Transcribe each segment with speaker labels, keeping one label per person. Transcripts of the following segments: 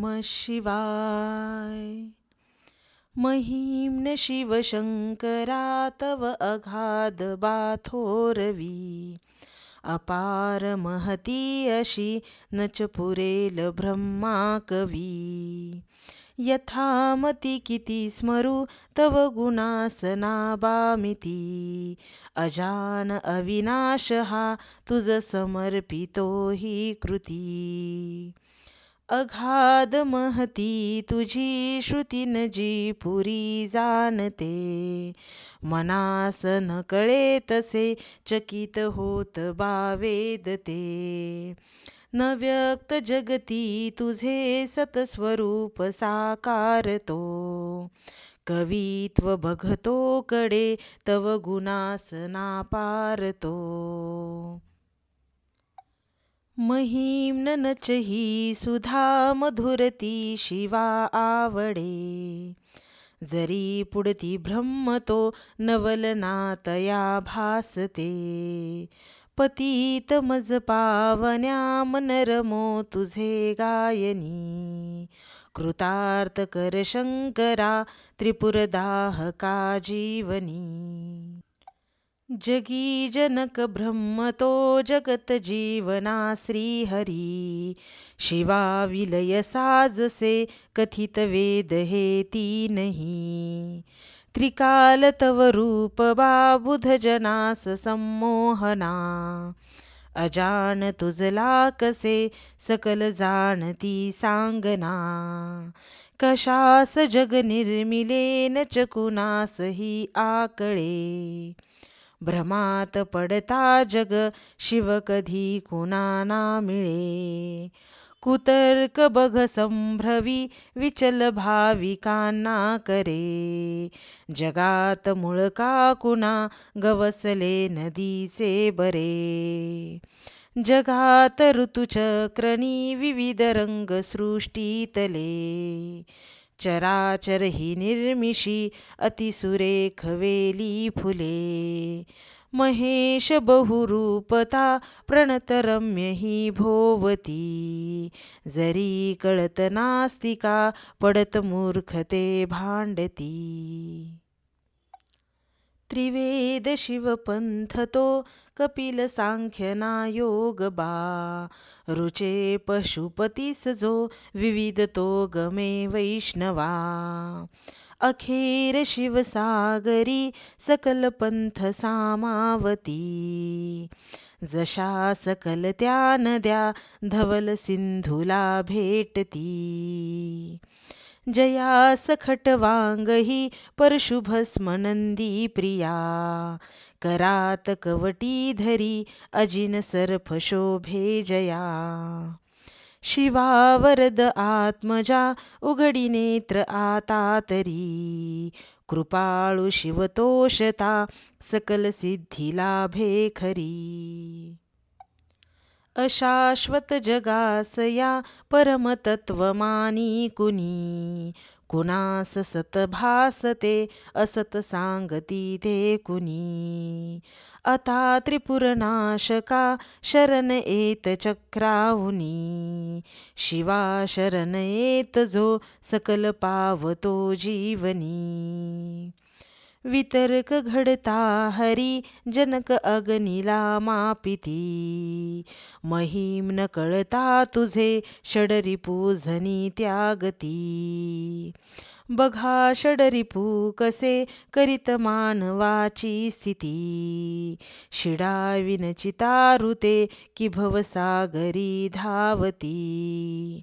Speaker 1: नमः शिवाय। महिम्न शिवशंकरा तव अगाध बाथोरवी, अपार महती अशी न च पुरेल ब्रह्मा कवी। यथामती किती स्मरू तव गुणासनाबामिती, अजान अविनाश हा तुझ समर्पितो हि कृती। अगाध महती तुझी श्रुती न जी पुरी जाणते, मनास न कळे तसे चकित होत बावेदते। न व्यक्त जगती तुझे सतस्वरूप साकारतो, कवित्व बघतो कडे तव गुणासना पारतो। महिम्न नचही सुधा मधुरती शिवा आवडे, जरी पुढती ब्रह्म तो नवलना तया भासते। पतित मज पावन्या मन रमो तुझे गायनी, कृतार्थ कर शंकरा त्रिपुरदाहका जीवनी। जगी जनक ब्रह्म तो जगत जीवना श्रीहरी, शिवा विलय साजसे कथित वेद हे तीनही। त्रिकाल तव रूप बाबुध जनास संमोहना, अजान तुझला कसे सकल जाणती सांगना। कशास जग निर्मिले न च कुणास ही आकळे, भ्रमात पडता जग शिव कधी कुणा ना मिळे। कुतर्क बघ संभ्रवी विचल भाविकांना करे, जगात मूळ का कुणा गवसले नदीचे बरे। जगात ऋतुचक्रनी विविध रंग सृष्टीतले, चराचर ही निर्मिषी अतिसुरेख वेली फुले। महेश बहुरूपता प्रणतरम्य ही भोवती, जरी कळत नास्तिका पडत मूर्खते भांडती। त्रिवेद शिवपंथ तो कपिल सांख्य ना योग बा, रुचे पशुपतीस जो विविध तो गमे वैष्णवा। अखेर शिवसागरी सकल पंथ सामावती, जशा सकल त्या नद्या धवल सिंधूला भेटती। जयास खटवांग ही परशुभस्म नंदी प्रिया, करात कवटी धरी अजिन सर्प शोभे जया। शिवा वरद आत्मजा उघडी नेत्र आता तरी, कृपाळू शिवतोषता सकल सिद्धी लाभे खरी। अशाश्वत जगास या परमतत्वमानी कुणी, कुणास सत भासते असत सांगती ते कुणी। आता त्रिपुरनाशका शरण येत चक्रावुनी, शिवा शरण येत जो सकल पावतो जीवनी। वितर्क घडता हरी जनक अग्नीला मापिती, महिम्न कळता तुझे षडरिपू झनी त्यागती। बघा षडरिपू कसे करीत मानवाची स्थिती, शिडा विनचिता ऋते कि भवसागरी धावती।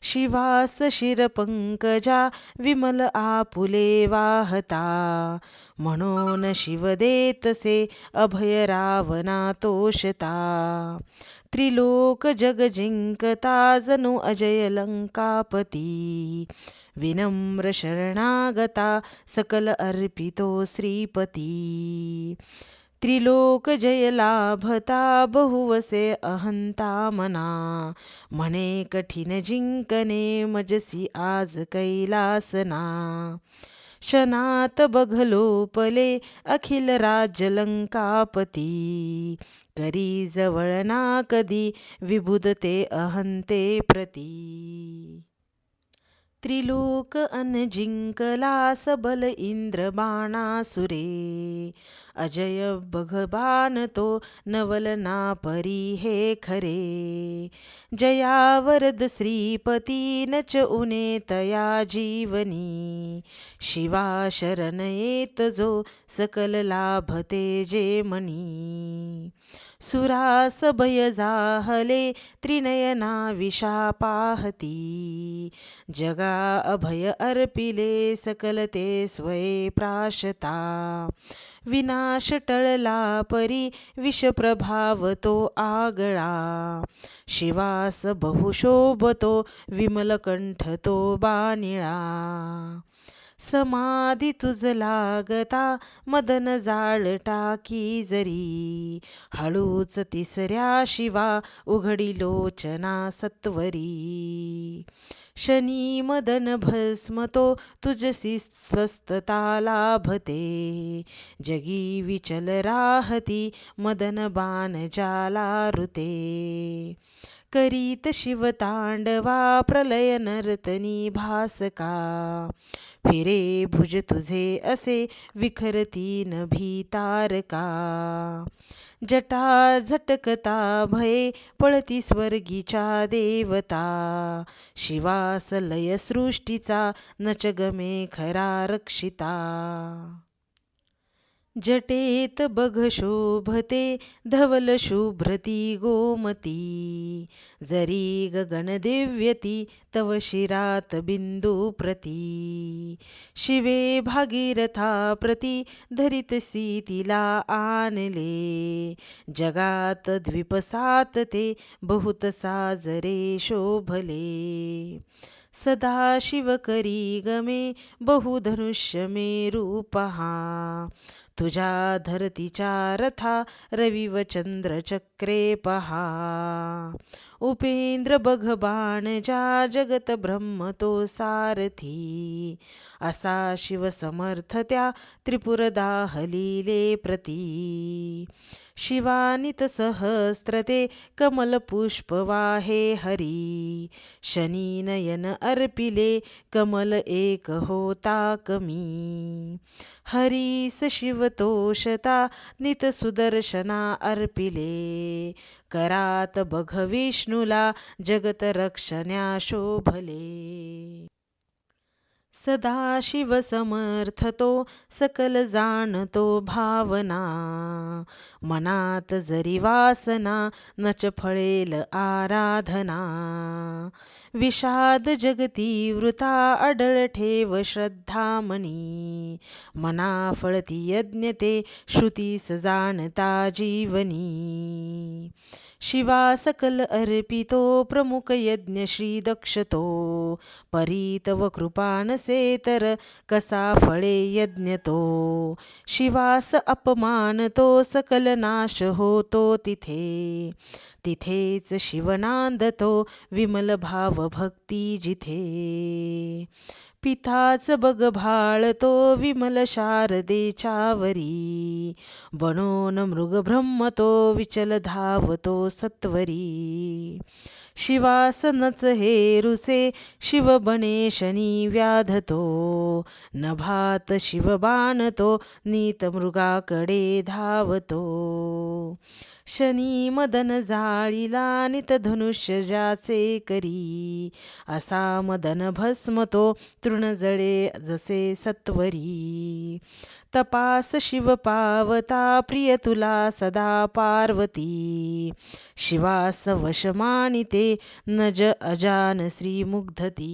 Speaker 1: शिवास शिरपंकजा विमल आपुले वाहता, म्हणून शिव देतसे अभय रावणा तोषता। त्रिलोक जग जिंकता जणू अजय लंकापती, विनम्र शरणागता सकल अर्पितो श्रीपती। त्रिलोक जय लाभता बहुवसे अहंता मना, म्हणे कठीण जिंकणे मजसी आज कैलासना। क्षणात बघलोपले अखिल राज्य लंकापती, करी जवळ ना कधी विबुधते अहंते प्रती। त्रिलोक अन जिंकला सबल इंद्र बाणासुरे अजय भगवान तो नवलना परी हे खरे जया वरद श्रीपती नच उने तया जीवनी शिवा शरण येत जो सकल लाभते जे मनी सुरास भय जाहले त्रिनयना विषा पाहती जगा अभय अर्पिले सकल ते स्वये प्राशता विनाश टळला परी विषप्रभाव तो आगळा शिवास बहुशोभतो विमलकंठ तो बानिळा समाधी तुझ लागता मदन जाळ टाकी जरी हळूच तिसऱ्या शिवा उघडी लोचना सत्वरी शनी मदन भस्म तो तुझसी स्वस्थता लाभते जगी विचल राहती मदन बाण जाला ऋते करीत शिवतांडवा प्रलय नर्तनी भासका फिरे भुज तुझे असे विखरती न भीतारका जटा झटकता भये पळती स्वर्गीच्या देवता शिवास लय सृष्टीचा नच गमे खरा रक्षिता जटेत बघ शोभते धवल शुभ्रती गोमती जरी गगन दिव्यती तव शिरात बिंदू प्रती शिवे भागीरथा प्रती धरितसी तिला आणले जगात द्विपसात ते बहुत साजरे शोभले सदाशिव करी गमे बहुधनुष्य मेरू पहा तुझ्या धरतीच्या रथा रवि व चंद्र चक्रे पहा उपेंद्र बघ बाण ज्या जगत ब्रह्म तो सारथी असा शिव समर्थ त्या त्रिपुरदाहलीले प्रती शिवानित सहस्त्रते कमल पुष्प वाहे हरी शनी नयन अर्पिले कमल एक होता कमी हरीस शिवतोषता नित सुदर्शना अर्पिले करात बघ विष्णूला जगत रक्षण्या शोभले सदाशिव समर्थतो सकल जाणतो भावना मनात जरी वासना नच फळेल आराधना विषाद जगती वृता अडळ ठेव श्रद्धा मनी मना फळती यज्ञ ते श्रुतीस जाणता जीवनी शिवा सकल अर्पितो प्रमुख यज्ञ श्री दक्षतो परीतव कृपानसे तर कसा फळे यज्ञ तो शिवास अपमान तो सकल नाश होतो तिथे तिथेच शिवनांदतो विमल भाव भक्ती जिथे पिताच बग भाळतो विमल शारदेच्या वरी बनोन मृग ब्रह्म तो विचल धावतो सत्वरी शिवासनच हेरुसे शिव बने शनी व्याधतो नभात शिव बाणतो नीत मृगाकडे धावतो शनी मदन जाळीला नित धनुष्य ज्याचे करी असा मदन भस्म तो तृण जळे जसे सत्वरी तपास शिव पावता प्रिय तुला सदा पार्वती शिवास वश मानिते नज अजान श्री मुग्धती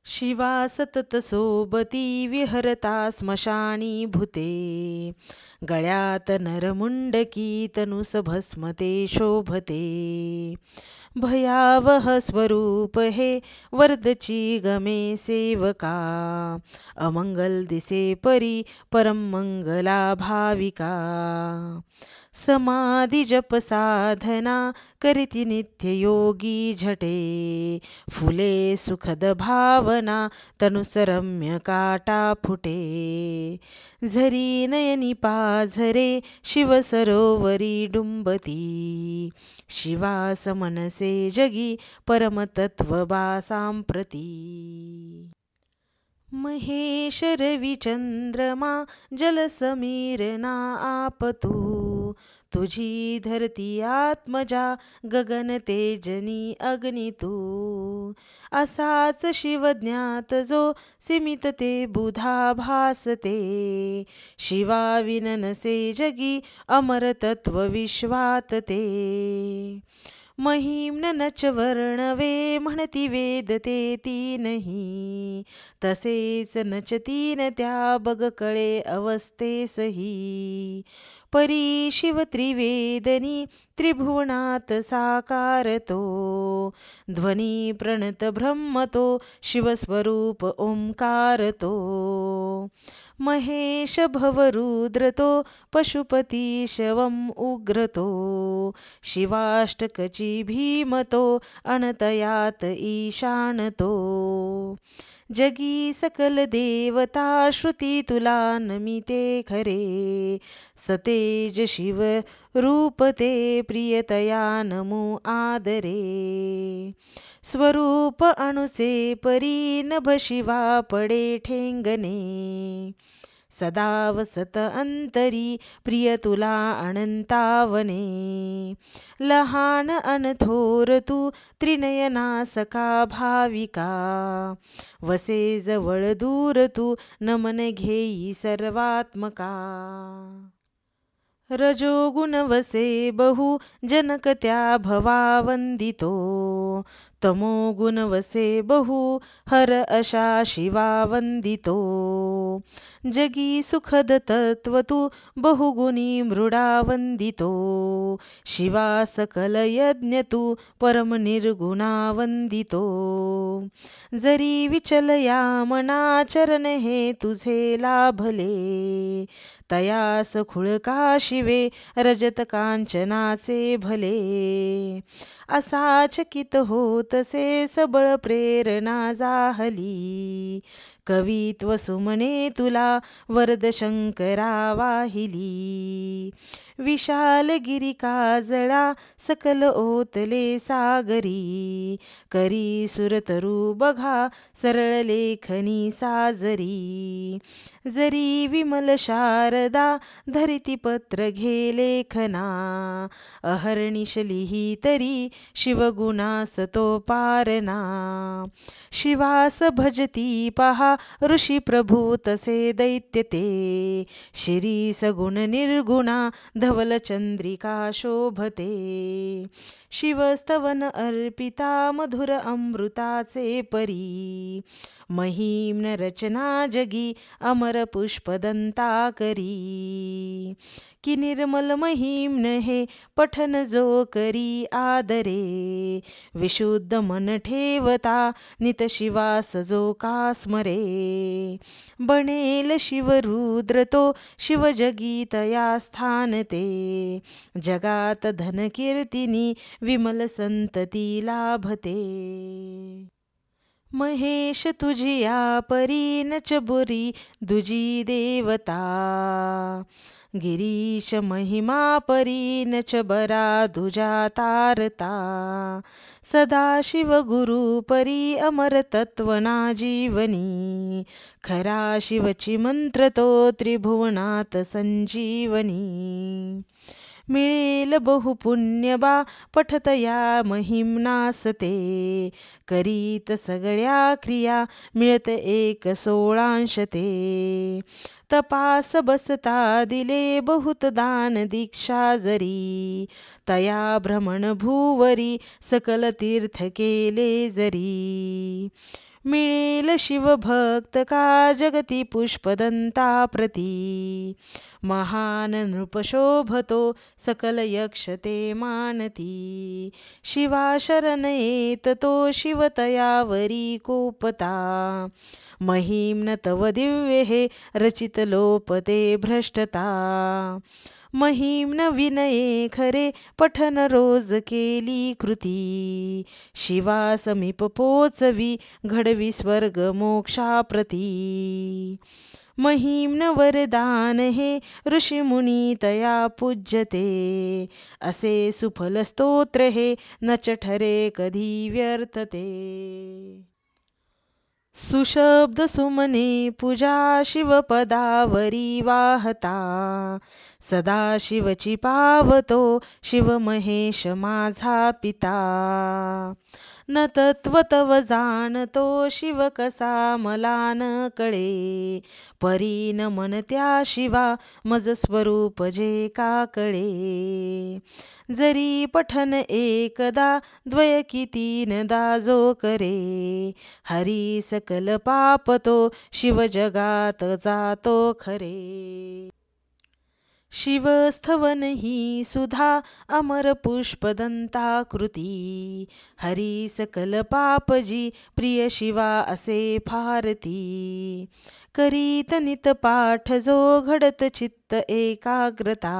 Speaker 1: शिवा सतत सोबती विहरता स्मशानी भूते गळ्यात नरमुंडकी तनुस भस्मते शोभते भयावह स्वरूप हे वरदची गमे सेवका अमंगल दिसे परी परम मंगला भाविका समाधी जप साधना करीती नित्य योगी झटे. फुले सुखद भावना तनुसरम्य काटा फुटे. झरी नयनी पाझरे शिव सरोवरी डुंबती. शिवास मनसे जगी परमतत्व बा सांप्रती. महेश रविचंद्रमा जलसमीर ना आपतू. तुझी धरती आत्मजा गगन तेजनी अग्नी तू. असाच शिव ज्ञात जो सीमित ते बुधा भासते. शिवा विन नसे जगी अमर तत्व विश्वात ते. महिम्न नच वर्णवे म्हणती वेद ते तीनही. तसेच नच तीन त्या बग कळे अवस्थेसही. परी शिव त्रिवेदनी त्रिभुवनात साकारतो. ध्वनी प्रणत ब्रह्मतो शिवस्वरूप ओंकारतो. महेश भवरुद्रतो पशुपती शवम उग्रतो. शिवाष्टकची भीमतो अनतयात ईशानतो. जगी सकल देवता श्रुती तुला नमिते खरे. सतेज शिव रूपते प्रियतया नमो आदरे. स्वरूप अणुचे परी नभ शिवा पडे ठेंगणे. सदा वसत अंतरी प्रिय तुला अनंतावने. लहान अनथोर तू त्रिनयना सखा भाविका. वसे जवळ दूर तू नमन घेई सर्वात्मका. रजोगुण वसे बहु जनक त्या भवा वंदितो. तमोगुण वसे बहु हर अशा शिवा वंदितो. जगी सुखद तत्व तू बहुगुणी मृडा वंदितो. शिवा सकल यज्ञ तू परम निर्गुणा वंदितो. जरी विचल या मना चरण हे तुझे लाभले. तयास खुळका शिवे रजत कांचनाचे भले. असा चकित होतसे सबळ प्रेरणा जाहली. कवित्व सुमने तुला वरद शंकरा वाहिली. विशाल गिरी काजळा सकल ओतले सागरी. करी सुरतरू बघा सरळ लेखनी साजरी. जरी विमल शारदा धरिती पत्र घे लेखना. अहर्निश लिही तरी शिवगुणास तो पारना. शिवास भजती पहा ऋषी प्रभू तसे दैत्य ते. शिरीष गुण निर्गुणा धवल चंद्रिका शोभते. शिवस्तवन अर्पिता मधुर अमृताचे परी. महिम्न रचना जगी अमर पुष्पदंता करी. कि निर्मल महिम्न हे पठन जो करी आदरे. विशुद्ध मन ठेवता नित शिवास जो का स्मरे. बनेल शिवरुद्र तो शिव जगी तया स्थान ते. जगात धन कीर्तिनी विमल संतती लाभते. महेश तुझिया परी नच बुरी दुजी देवता. गिरीश महिमा परी नच बरा दुजा तारता. सदाशिव गुरु परी अमर तत्वना जीवनी. खरा शिवची मंत्र तो त्रिभुवनात संजीवनी. मिळेल बहुपुण्य बा पठत या महिम्नासते. करीत सगळ्या क्रिया मिळत एक सोळांशते. तपास बसता दिले बहुत दान दीक्षा जरी. तया भ्रमण भूवरी सकल तीर्थ केले जरी. मिळेल शिवभक्त का जगती पुष्पदंता प्रती. महान नृप शोभतो सकल यक्ष ते मानती. शिवा शरण येत तो शिव तयावरी कोपता. महिम्न तव दिव्य हे रचित लोपते भ्रष्टता. महिम्न विनये खरे पठन रोज केली कृती शिवा समीप पोचवी घडवी स्वर्ग मोक्षाप्रती महिम्न वरदान हे ऋषीमुनी तया पूज्यते असे सुफल स्तोत्र हे नच ठरे कधी व्यर्थते सुशब्द सुमने पूजा शिवपदावरी वाहता सदा शिवची पावतो शिव महेश माझा पिता न तत्व तव जाणतो शिव कसा मला न कळे परी न मन त्या शिवा मज स्वरूप जे का कळे जरी पठन एकदा द्वय की तीनदा जो करे हरी सकल पाप तो शिव जगात जातो खरे शिवस्थवन ही सुधा अमर पुष्पदंता कृती हरी सकल पापजी प्रिय शिवा असे फारती करीत नित पाठ जो घडत चित्त एकाग्रता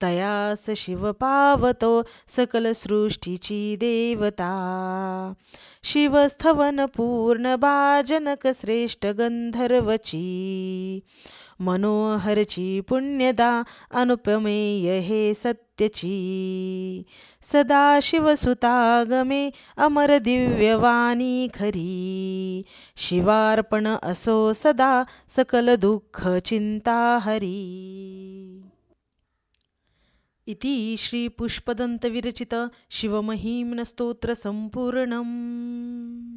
Speaker 1: तयास शिव पावतो सकल सृष्टीची देवता शिवस्थवन पूर्ण बाजनक श्रेष्ठ गंधर्वची मनोहरची पुण्यदा अनुपमेय हे सत्यची सदाशिवसुतागमे अमर दिव्यवाणी खरी शिवार्पण असो सदा सकल दुःख चिंता हरी इति श्री पुष्पदंत विरचित शिवमहिम्न स्तोत्र संपूर्णम्